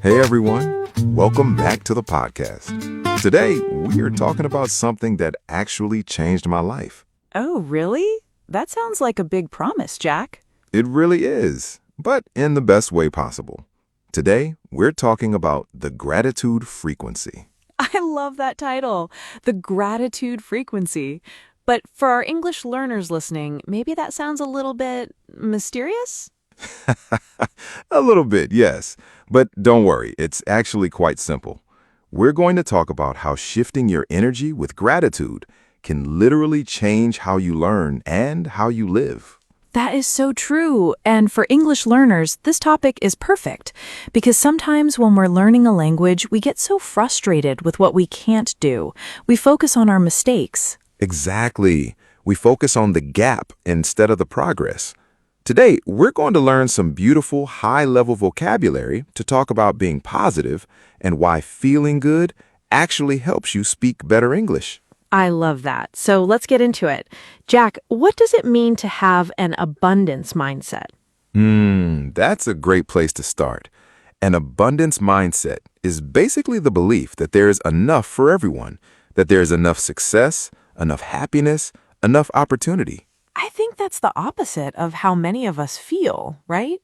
Hey everyone, welcome back to the podcast. Today, we are talking about something that actually changed my life. Oh, really? That sounds like a big promise, Jack. It really is, but in the best way possible. Today, we're talking about the gratitude frequency. I love that title, the gratitude frequency. But for our English learners listening, maybe that sounds a little bit mysterious? A little bit, yes, but don't worry, it's actually quite simple. We're going to talk about how shifting your energy with gratitude can literally change how you learn and how you live. That is so true. And for English learners, this topic is perfect because sometimes when we're learning a language, we get so frustrated with what we can't do. We focus on our mistakes. Exactly. We focus on the gap instead of the progress. Today, we're going to learn some beautiful, high-level vocabulary to talk about being positive and why feeling good actually helps you speak better English. I love that. So let's get into it. Jack, what does it mean to have an abundance mindset? That's a great place to start. An abundance mindset is basically the belief that there is enough for everyone, that there is enough success, enough happiness, enough opportunity. I think that's the opposite of how many of us feel, right?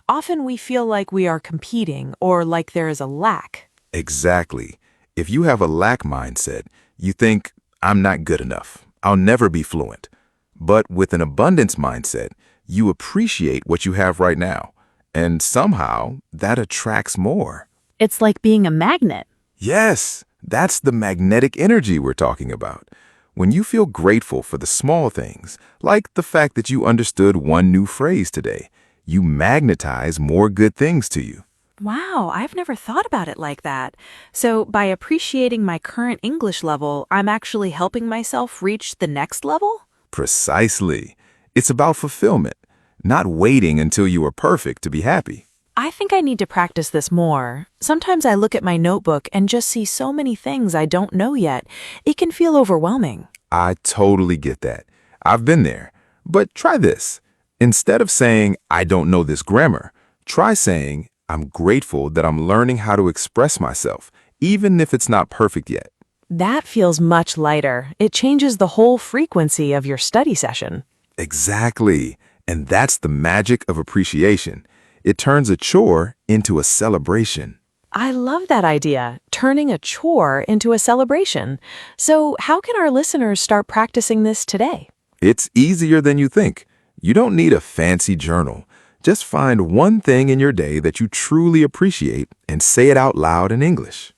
Often we feel like we are competing or like there is a lack. Exactly. If you have a lack mindset, you think, I'm not good enough. I'll never be fluent. But with an abundance mindset, you appreciate what you have right now. And somehow, that attracts more. It's like being a magnet. Yes, that's the magnetic energy we're talking about. When you feel grateful for the small things, like the fact that you understood one new phrase today, you magnetize more good things to you. Wow, I've never thought about it like that. So by appreciating my current English level, I'm actually helping myself reach the next level? Precisely. It's about fulfillment, not waiting until you are perfect to be happy. I think I need to practice this more. Sometimes I look at my notebook and just see so many things I don't know yet. It can feel overwhelming. I totally get that. I've been there. But try this. Instead of saying, I don't know this grammar, try saying, I'm grateful that I'm learning how to express myself, even if it's not perfect yet. That feels much lighter. It changes the whole frequency of your study session. Exactly. And that's the magic of appreciation. It turns a chore into a celebration. I love that idea, turning a chore into a celebration. So how can our listeners start practicing this today? It's easier than you think. You don't need a fancy journal. Just find one thing in your day that you truly appreciate and say it out loud in English.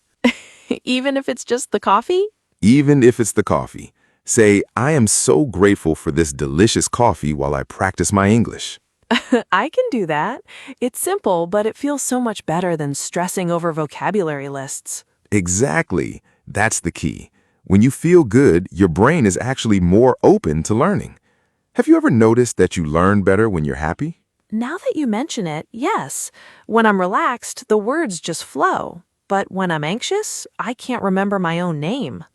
Even if it's just the coffee? Even if it's the coffee. Say, I am so grateful for this delicious coffee while I practice my English. I can do that. It's simple, but it feels so much better than stressing over vocabulary lists. Exactly. That's the key. When you feel good, your brain is actually more open to learning. Have you ever noticed that you learn better when you're happy? Now that you mention it, yes. When I'm relaxed, the words just flow. But when I'm anxious, I can't remember my own name.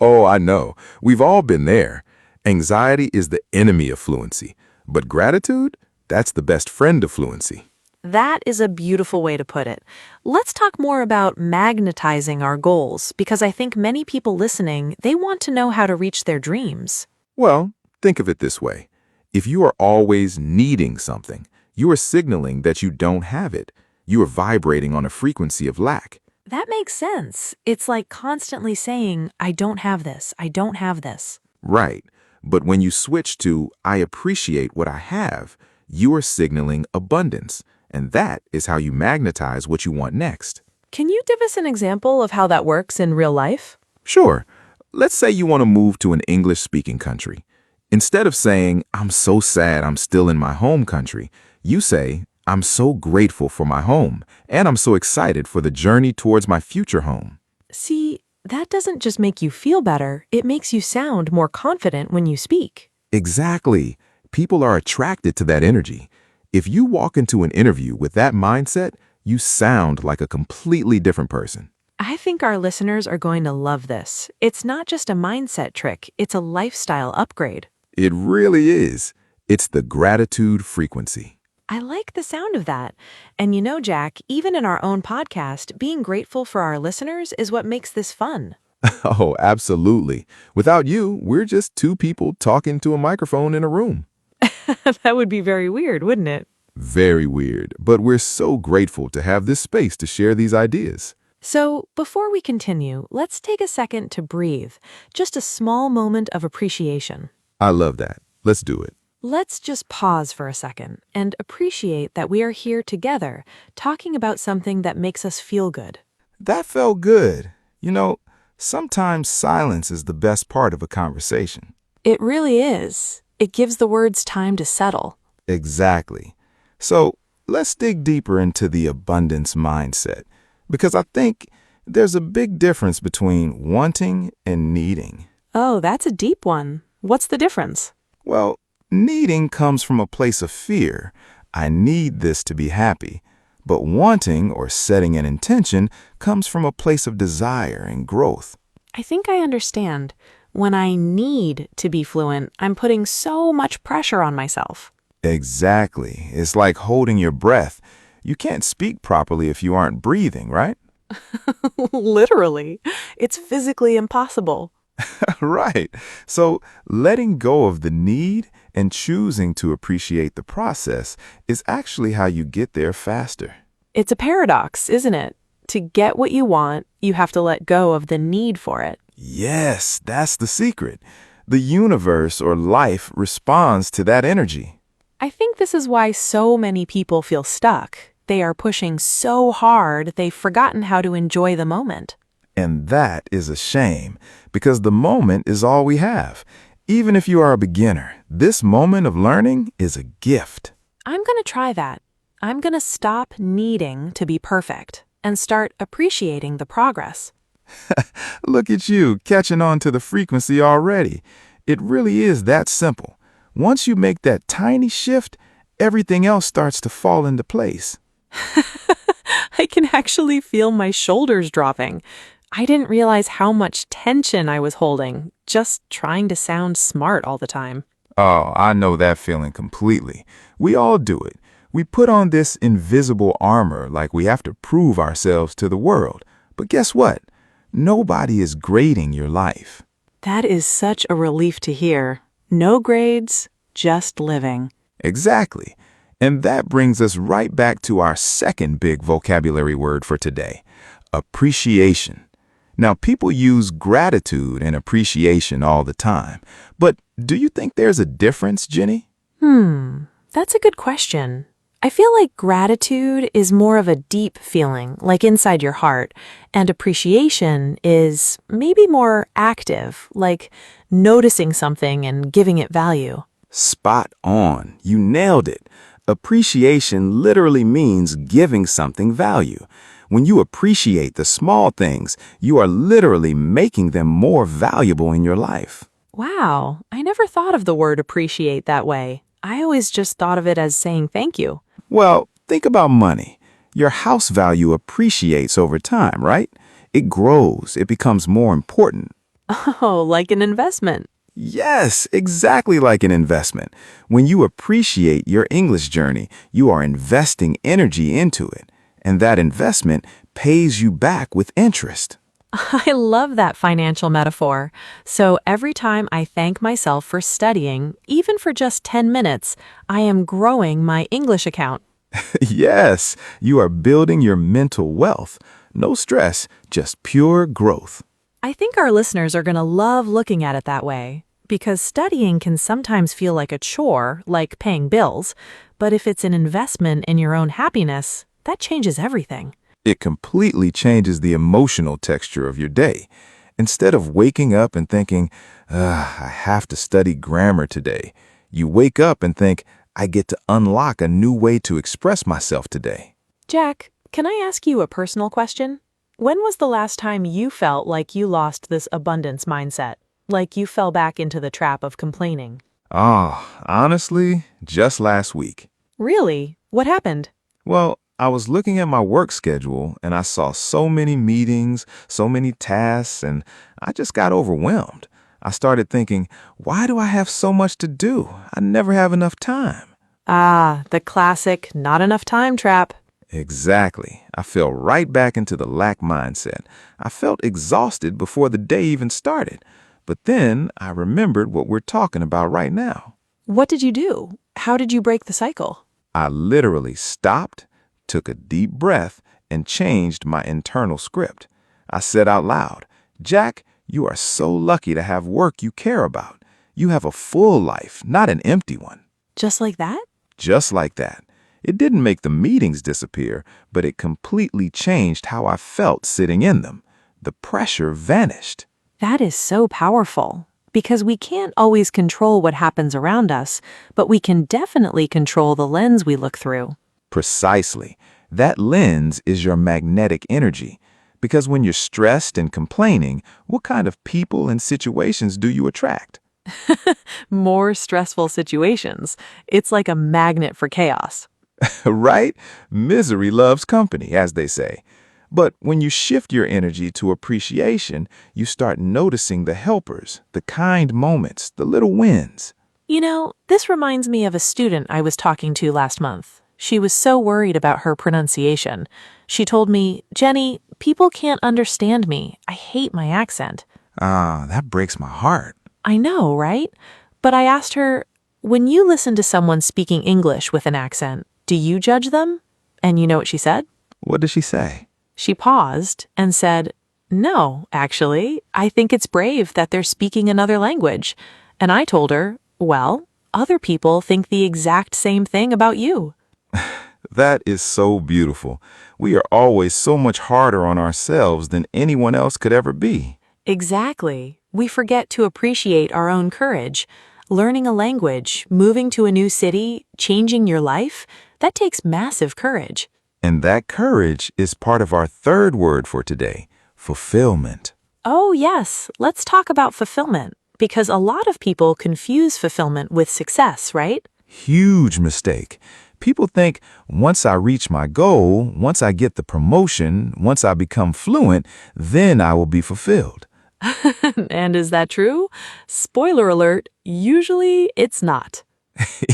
Oh, I know. We've all been there. Anxiety is the enemy of fluency, but gratitude, that's the best friend of fluency. That is a beautiful way to put it. Let's talk more about magnetizing our goals, because I think many people listening, they want to know how to reach their dreams. Well, think of it this way. If you are always needing something, you are signaling that you don't have it. You are vibrating on a frequency of lack. That makes sense. It's like constantly saying, I don't have this, I don't have this. Right. But when you switch to, I appreciate what I have, you are signaling abundance. And that is how you magnetize what you want next. Can you give us an example of how that works in real life? Sure. Let's say you want to move to an English-speaking country. Instead of saying, I'm so sad I'm still in my home country, you say, I'm so grateful for my home, and I'm so excited for the journey towards my future home. See, that doesn't just make you feel better, it makes you sound more confident when you speak. Exactly. People are attracted to that energy. If you walk into an interview with that mindset, you sound like a completely different person. I think our listeners are going to love this. It's not just a mindset trick, it's a lifestyle upgrade. It really is. It's the gratitude frequency. I like like the sound of that. And you know, Jack, even in our own podcast, being grateful for our listeners is what makes this fun. Oh, absolutely. Without you, we're just two people talking to a microphone in a room. That would be very weird, wouldn't it? Very weird, but we're so grateful to have this space to share these ideas. So, before we continue, let's take a second to breathe. Just a small moment of appreciation. I love that. Let's do it. Let's just pause for a second and appreciate that we are here together, talking about something that makes us feel good. That felt good. Sometimes silence is the best part of a conversation. It really is. It gives the words time to settle. Exactly. So let's dig deeper into the abundance mindset, because I think there's a big difference between wanting and needing. Oh, that's a deep one. What's the difference? Well, needing comes from a place of fear. I need this to be happy. But wanting or setting an intention comes from a place of desire and growth. I think I understand. When I need to be fluent, I'm putting so much pressure on myself. Exactly. It's like holding your breath. You can't speak properly if you aren't breathing, right? Literally. It's physically impossible. Right. So letting go of the need and choosing to appreciate the process is actually how you get there faster. It's a paradox, isn't it? To get what you want, you have to let go of the need for it. Yes, that's the secret. The universe or life responds to that energy. I think this is why so many people feel stuck. They are pushing so hard, they've forgotten how to enjoy the moment. And that is a shame, because the moment is all we have. Even if you are a beginner, this moment of learning is a gift. I'm going to try that. I'm going to stop needing to be perfect and start appreciating the progress. Look at you, catching on to the frequency already. It really is that simple. Once you make that tiny shift, everything else starts to fall into place. I can actually feel my shoulders dropping. I didn't realize how much tension I was holding, just trying to sound smart all the time. Oh, I know that feeling completely. We all do it. We put on this invisible armor like we have to prove ourselves to the world. But guess what? Nobody is grading your life. That is such a relief to hear. No grades, just living. Exactly. And that brings us right back to our second big vocabulary word for today, appreciation. Now, people use gratitude and appreciation all the time. But do you think there's a difference, Jenny? That's a good question. I feel like gratitude is more of a deep feeling, like inside your heart, and appreciation is maybe more active, like noticing something and giving it value. Spot on. You nailed it. Appreciation literally means giving something value. When you appreciate the small things, you are literally making them more valuable in your life. Wow, I never thought of the word appreciate that way. I always just thought of it as saying thank you. Well, think about money. Your house value appreciates over time, right? It grows. It becomes more important. Oh, like an investment. Yes, exactly like an investment. When you appreciate your English journey, you are investing energy into it, and that investment pays you back with interest. I love that financial metaphor. So every time I thank myself for studying, even for just 10 minutes, I am growing my English account. Yes, you are building your mental wealth. No stress, just pure growth. I think our listeners are going to love looking at it that way, because studying can sometimes feel like a chore, like paying bills, but if it's an investment in your own happiness, that changes everything. It completely changes the emotional texture of your day. Instead of waking up and thinking, I have to study grammar today, you wake up and think, I get to unlock a new way to express myself today. Jack, can I ask you a personal question? When was the last time you felt like you lost this abundance mindset? Like you fell back into the trap of complaining? Honestly, just last week. Really? What happened? Well, I was looking at my work schedule and I saw so many meetings, so many tasks, and I just got overwhelmed. I started thinking, why do I have so much to do? I never have enough time. Ah, the classic not enough time trap. Exactly. I fell right back into the lack mindset. I felt exhausted before the day even started. But then I remembered what we're talking about right now. What did you do? How did you break the cycle? I literally stopped, took a deep breath, and changed my internal script. I said out loud, Jack, you are so lucky to have work you care about. You have a full life, not an empty one. Just like that? Just like that. It didn't make the meetings disappear, but it completely changed how I felt sitting in them. The pressure vanished. That is so powerful. Because we can't always control what happens around us, but we can definitely control the lens we look through. Precisely. That lens is your magnetic energy. Because when you're stressed and complaining, what kind of people and situations do you attract? More stressful situations. It's like a magnet for chaos. Right? Misery loves company, as they say. But when you shift your energy to appreciation, you start noticing the helpers, the kind moments, the little wins. You know, this reminds me of a student I was talking to last month. She was so worried about her pronunciation. She told me, Jenny, people can't understand me. I hate my accent. Ah, that breaks my heart. I know, right? But I asked her, when you listen to someone speaking English with an accent, do you judge them? And you know what she said? What did she say? She paused and said, no, actually, I think it's brave that they're speaking another language. And I told her, well, other people think the exact same thing about you. That is so beautiful. We are always so much harder on ourselves than anyone else could ever be. Exactly. We forget to appreciate our own courage. Learning a language, moving to a new city, changing your life, that takes massive courage. And that courage is part of our third word for today, fulfillment. Oh, yes. Let's talk about fulfillment, because a lot of people confuse fulfillment with success, right? Huge mistake. People think once I reach my goal, once I get the promotion, once I become fluent, then I will be fulfilled. And is that true? Spoiler alert, usually it's not.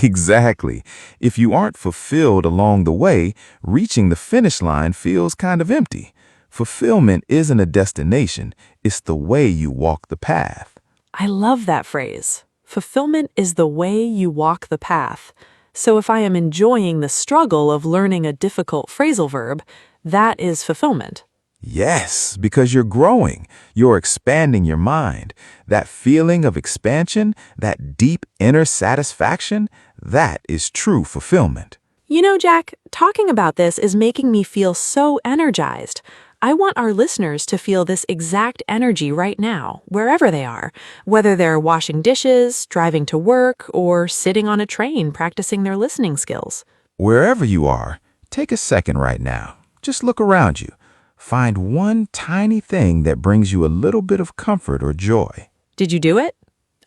Exactly. If you aren't fulfilled along the way, reaching the finish line feels kind of empty. Fulfillment isn't a destination, it's the way you walk the path. I love that phrase. Fulfillment is the way you walk the path. So if I am enjoying the struggle of learning a difficult phrasal verb, that is fulfillment. Yes, because you're growing, you're expanding your mind. That feeling of expansion, that deep inner satisfaction, that is true fulfillment. You know, Jack, talking about this is making me feel so energized. I want our listeners to feel this exact energy right now, wherever they are, whether they're washing dishes, driving to work, or sitting on a train practicing their listening skills. Wherever you are, take a second right now. Just look around you. Find one tiny thing that brings you a little bit of comfort or joy. Did you do it?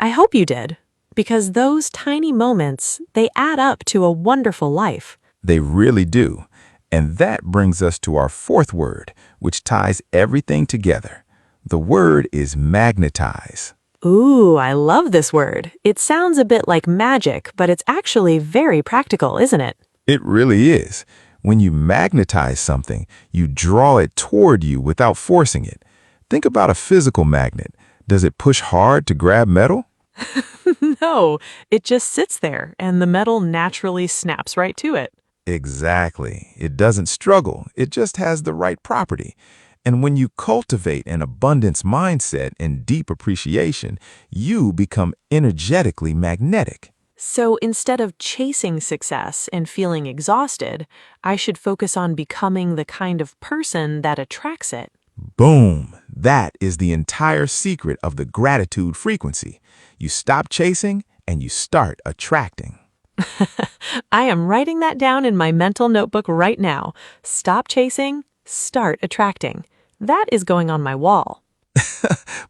I hope you did, because those tiny moments, they add up to a wonderful life. They really do. And that brings us to our fourth word, which ties everything together. The word is magnetize. Ooh, I love this word. It sounds a bit like magic, but it's actually very practical, isn't it? It really is. When you magnetize something, you draw it toward you without forcing it. Think about a physical magnet. Does it push hard to grab metal? No, it just sits there, and the metal naturally snaps right to it. Exactly. It doesn't struggle. It just has the right property. And when you cultivate an abundance mindset and deep appreciation, you become energetically magnetic. So instead of chasing success and feeling exhausted, I should focus on becoming the kind of person that attracts it. Boom! That is the entire secret of the gratitude frequency. You stop chasing and you start attracting. I am writing that down in my mental notebook right now. Stop chasing, start attracting. That is going on my wall.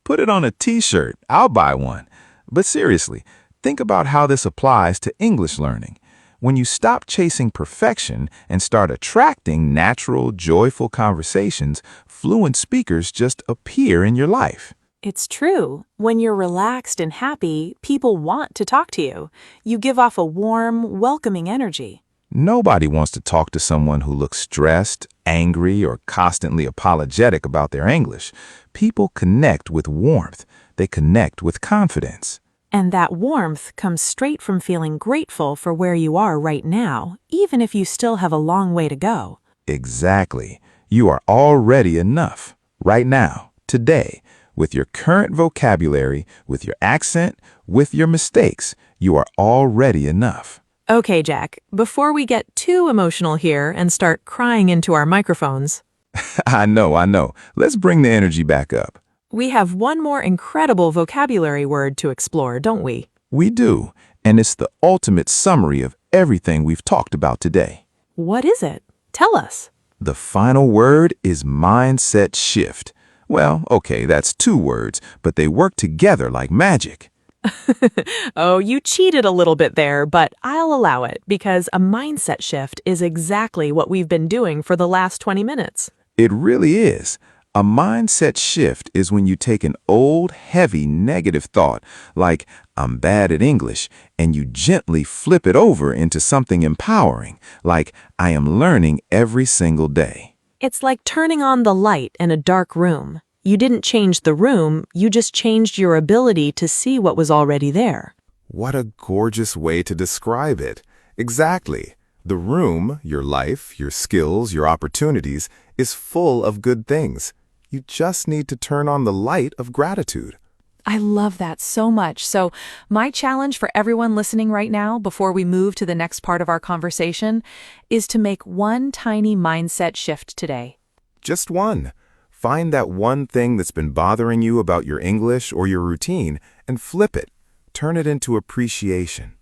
Put it on a t-shirt. I'll buy one. But seriously, think about how this applies to English learning. When you stop chasing perfection and start attracting natural, joyful conversations, fluent speakers just appear in your life. It's true. When you're relaxed and happy, people want to talk to you. You give off a warm, welcoming energy. Nobody wants to talk to someone who looks stressed, angry, or constantly apologetic about their English. People connect with warmth. They connect with confidence. And that warmth comes straight from feeling grateful for where you are right now, even if you still have a long way to go. Exactly. You are already enough. Right now, today, with your current vocabulary, with your accent, with your mistakes, you are already enough. Okay, Jack, before we get too emotional here and start crying into our microphones, I know. Let's bring the energy back up. we have one more incredible vocabulary word to explore, don't we? We do, and it's the ultimate summary of everything we've talked about today. What is it? Tell us. The final word is mindset shift. Well, okay, that's 2 words, but they work together like magic. Oh, you cheated a little bit there, but I'll allow it because a mindset shift is exactly what we've been doing for the last 20 minutes. It really is. A mindset shift is when you take an old, heavy, negative thought, like, I'm bad at English, and you gently flip it over into something empowering, like, I am learning every single day. It's like turning on the light in a dark room. You didn't change the room, you just changed your ability to see what was already there. What a gorgeous way to describe it. Exactly. The room, your life, your skills, your opportunities, is full of good things. You just need to turn on the light of gratitude. I love that so much. So, my challenge for everyone listening right now before we move to the next part of our conversation is to make one tiny mindset shift today. Just one. Find that one thing that's been bothering you about your English or your routine and flip it. Turn it into appreciation.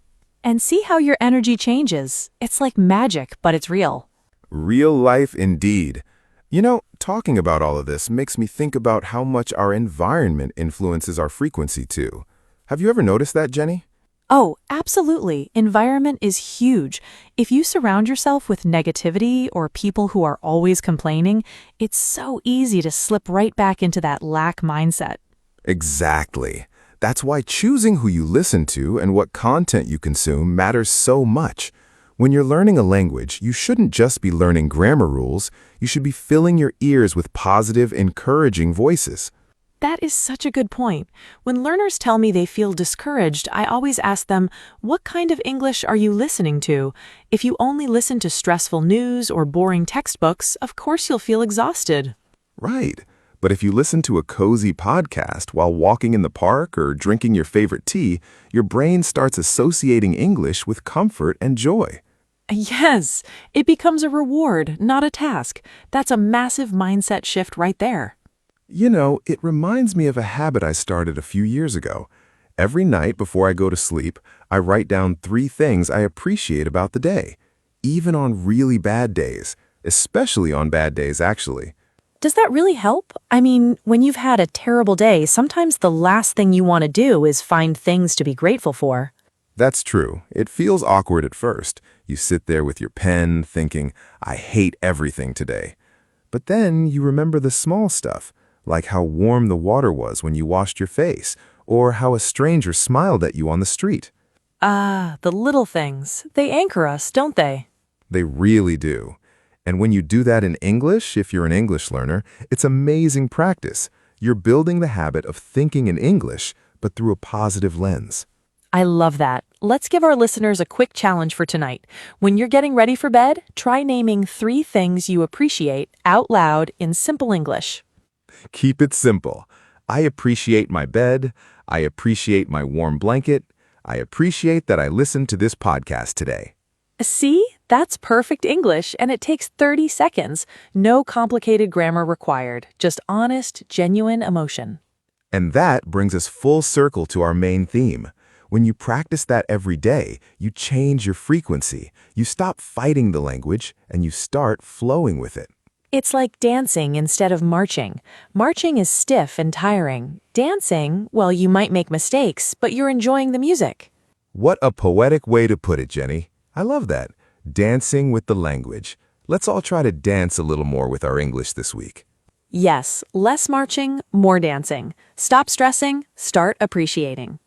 And see how your energy changes. It's like magic, but it's real. Real life indeed. You know, talking about all of this makes me think about how much our environment influences our frequency too. Have you ever noticed that, Jenny? Oh, absolutely. Environment is huge. If you surround yourself with negativity or people who are always complaining, it's so easy to slip right back into that lack mindset. Exactly. That's why choosing who you listen to and what content you consume matters so much. When you're learning a language, you shouldn't just be learning grammar rules. You should be filling your ears with positive, encouraging voices. That is such a good point. When learners tell me they feel discouraged, I always ask them, what kind of English are you listening to? If you only listen to stressful news or boring textbooks, of course you'll feel exhausted. Right. But if you listen to a cozy podcast while walking in the park or drinking your favorite tea, your brain starts associating English with comfort and joy. Yes, it becomes a reward, not a task. That's a massive mindset shift right there. You know, it reminds me of a habit I started a few years ago. Every night before I go to sleep, I write down 3 things I appreciate about the day, even on really bad days, especially on bad days, actually. Does that really help? I mean, when you've had a terrible day, sometimes the last thing you want to do is find things to be grateful for. That's true. It feels awkward at first. You sit there with your pen thinking, I hate everything today. But then you remember the small stuff, like how warm the water was when you washed your face, or how a stranger smiled at you on the street. Ah, the little things. They anchor us, don't they? They really do. And when you do that in English, if you're an English learner, it's amazing practice. You're building the habit of thinking in English, but through a positive lens. I love that. Let's give our listeners a quick challenge for tonight. When you're getting ready for bed, try naming 3 things you appreciate out loud in simple English. Keep it simple. I appreciate my bed. I appreciate my warm blanket. I appreciate that I listened to this podcast today. See? That's perfect English, and it takes 30 seconds. No complicated grammar required, just honest, genuine emotion. And that brings us full circle to our main theme. When you practice that every day, you change your frequency. You stop fighting the language, and you start flowing with it. It's like dancing instead of marching. Marching is stiff and tiring. Dancing, well, you might make mistakes, but you're enjoying the music. What a poetic way to put it, Jenny. I love that. Dancing with the language. Let's all try to dance a little more with our English this week. Yes, less marching, more dancing. Stop stressing, start appreciating.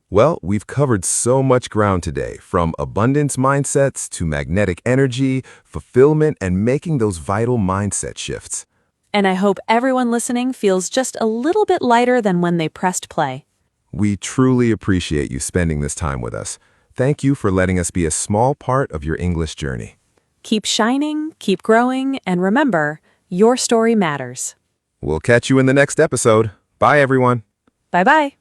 Well, we've covered so much ground today, from abundance mindsets to magnetic energy, fulfillment, and making those vital mindset shifts. And I hope everyone listening feels just a little bit lighter than when they pressed play. We truly appreciate you spending this time with us. Thank you for letting us be a small part of your English journey. Keep shining, keep growing, and remember, your story matters. We'll catch you in the next episode. Bye, everyone. Bye-bye.